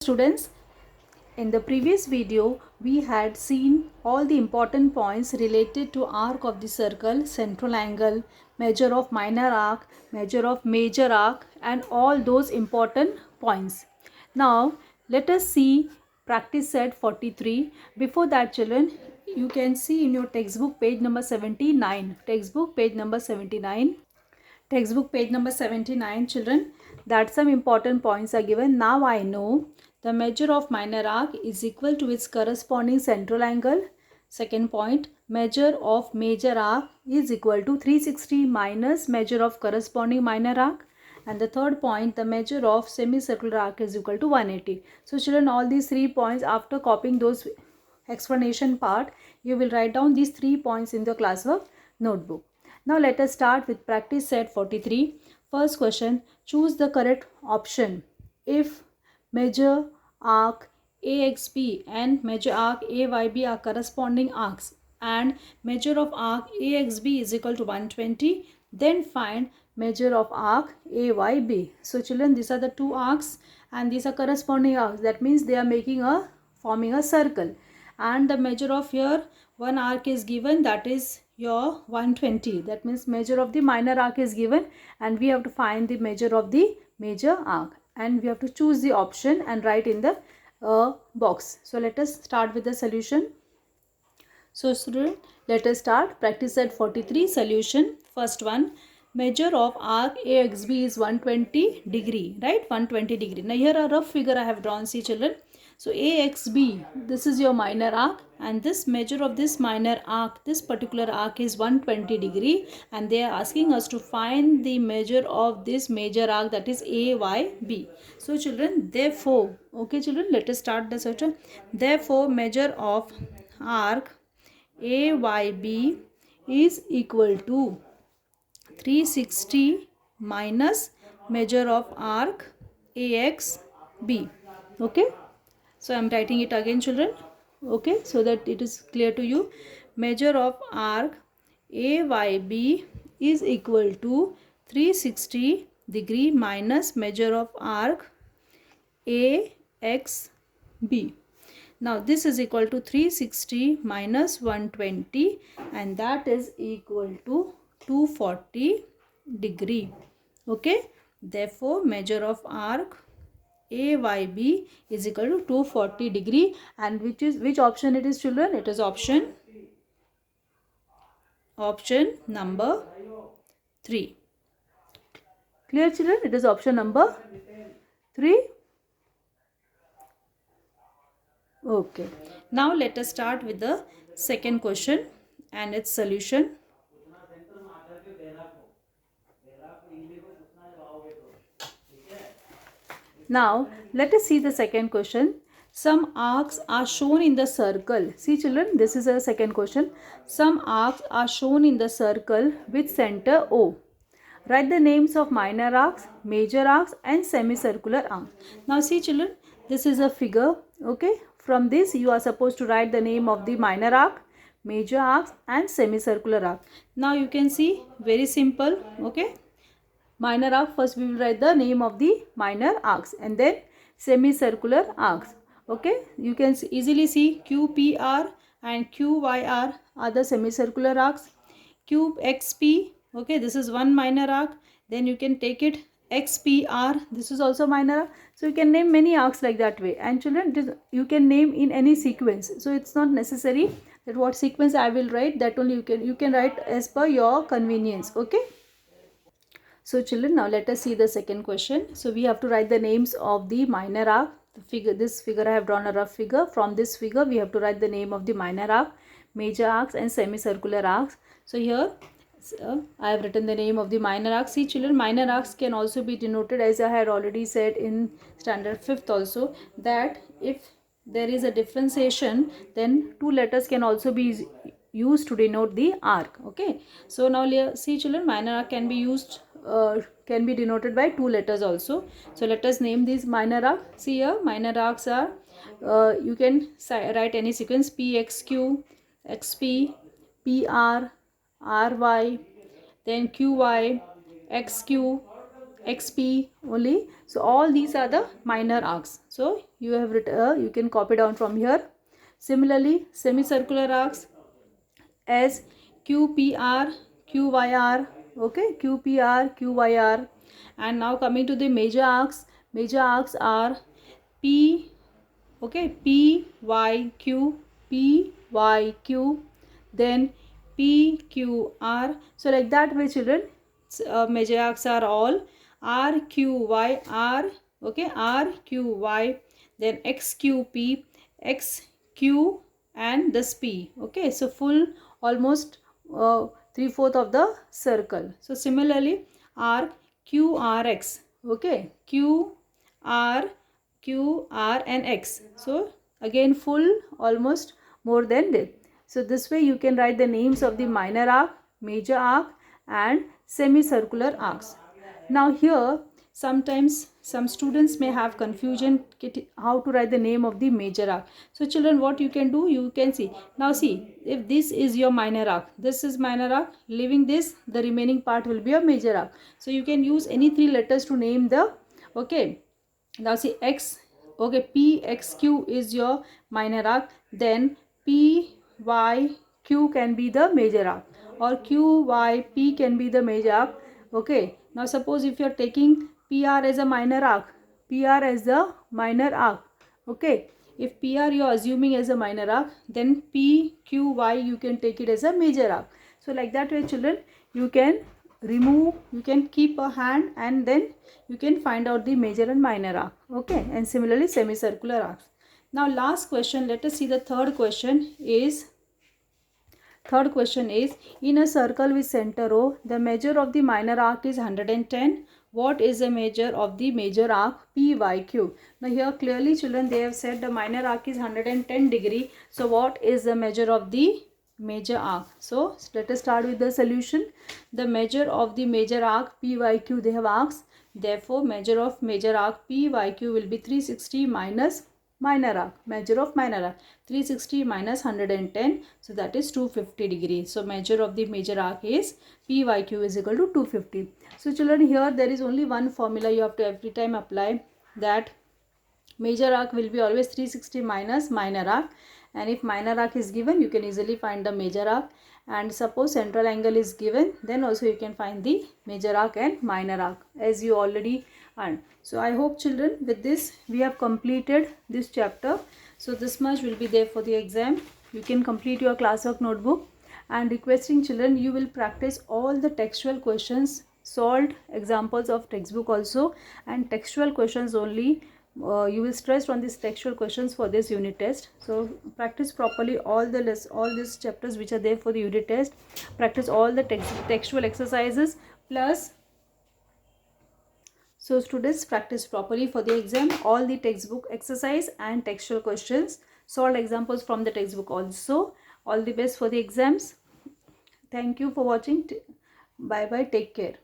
Students, in the previous video we had seen all the important points related to arc of the circle, central angle, measure of minor arc, measure of major arc, and all those important points. Now let us see practice set 43. Before that, children, you can see in your textbook page number 79. Textbook page number 79, children, that some important points are given. Now I know the measure of minor arc is equal to its corresponding central angle. Second point, measure of major arc is equal to 360 minus measure of corresponding minor arc. And the third point, the measure of semicircular arc is equal to 180. So children, all these 3 points, after copying those explanation part, you will write down these 3 points in the classwork notebook. Now let us start with practice set 43. First question, choose the correct option if measure arc AXB and measure arc AYB are corresponding arcs and measure of arc AXB is equal to 120, then find measure of arc AYB. So children, these are the two arcs and these are corresponding arcs. That means they are forming a circle, and the measure of your one arc is given, that is your 120. That means measure of the minor arc is given and we have to find the measure of the major arc, and we have to choose the option and write in the box. So let us start with the solution. So student, let us start practice set 43 solution. First one, measure of arc AXB is 120 degree, right? 120 degree. Now here a rough figure I have drawn, see children. So AXB, this is your minor arc, and this measure of this minor arc, this particular arc is 120 degree, and they are asking us to find the measure of this major arc, that is AYB. So children, therefore, okay children, let us start the search. Therefore, measure of arc AYB is equal to 360 minus measure of arc AXB. Okay, so I am writing it again children, okay, so that it is clear to you. Measure of arc AYB is equal to 360 degree minus measure of arc AXB. Now this is equal to 360 minus 120, and that is equal to 240 degree. Okay, therefore measure of arc AYB is equal to 240 degree, and which option it is children? It is option number 3. Clear children? It is option number 3. Okay, now let us start with the second question and its solution. Now let us see the second question. Some arcs are shown in the circle. See children, this is a second question. Some arcs are shown in the circle with center O. Write the names of minor arcs, major arcs, and semicircular arcs. Now see children, this is a figure. Okay, from this you are supposed to write the name of the minor arc, major arcs, and semicircular arc. Now you can see, very simple. Okay, minor arc, first we will write the name of the minor arcs and then semicircular arcs. Okay, you can easily see QPR and QYR are the semicircular arcs. QXP, okay, this is one minor arc. Then you can take it XPR, this is also minor arc. So you can name many arcs like that way, and children, you can name in any sequence. So it's not necessary that what sequence I will write, that only you can write as per your convenience. Okay, so children, now let us see the second question. So we have to write the names of the minor arc. This figure I have drawn a rough figure. From this figure we have to write the name of the minor arc, major arcs, and semicircular arcs. So here I have written the name of the minor arcs. See children, minor arcs can also be denoted, as I had already said in standard 5th also, that if there is a differentiation, then two letters can also be used to denote the arc. Okay, so now see children, minor arc can be used, can be denoted by two letters also. So let us name these minor arc. See here, minor arcs are, you can write any sequence: PXQ, XP, PR, RY, then QY, XQ, XP only. So all these are the minor arcs. So you have written, you can copy down from here. Similarly, semicircular arcs as QPR, QYR, okay, QPR, QYR. And now coming to the major arcs are P, okay, PYQ, PYQ, then PQR. So like that way children, major arcs are all RQY, okay, RQY, then XQP, XQ, and this P, okay. So full almost 3/4 of the circle. So similarly arc QRX, okay, QR, and X. So again full almost more than this. So this way you can write the names of the minor arc, major arc, and semicircular arcs. Now here sometimes some students may have confusion how to write the name of the major arc. So children, what you can do, you can see. Now see, if this is your minor arc, this is minor arc, leaving this, the remaining part will be a major arc. So you can use any 3 letters to name the, okay. Now see X, okay, PXQ is your minor arc, then PYQ can be the major arc, or QYP can be the major arc, okay. Now suppose if you are taking PR as a minor arc, PR as the minor arc, okay. If PR you are assuming as a minor arc, then PQY you can take it as a major arc. So like that way children, you can remove, you can keep a hand and then you can find out the major and minor arc, okay. And similarly semicircular arcs. Now last question, let us see the third question is in a circle with center O, the measure of the minor arc is 110. What is the measure of the major arc PYQ? Now here clearly children, they have said the minor arc is 110 degree. So what is the measure of the major arc? So let us start with the solution. The measure of the major arc PYQ they have asked. Therefore measure of major arc PYQ will be 360 minus minor arc. Measure of minor arc 360 minus 110, so that is 250 degrees. So measure of the major arc is PYQ is equal to 250. So children, here there is only one formula you have to every time apply, that major arc will be always 360 minus minor arc, and if minor arc is given, you can easily find the major arc, and suppose central angle is given, then also you can find the major arc and minor arc, as you already earned. So I hope children, with this we have completed this chapter. So this much will be there for the exam. You can complete your classwork notebook, and requesting children, you will practice all the textual questions, solved examples of textbook also, and textual questions only. You will stress on these textual questions for this unit test. So practice properly all these chapters which are there for the unit test. Practice all the textual exercises plus. So students, practice properly for the exam all the textbook exercise and textual questions, solved examples from the textbook also. All the best for the exams. Thank you for watching. Bye bye. Take care.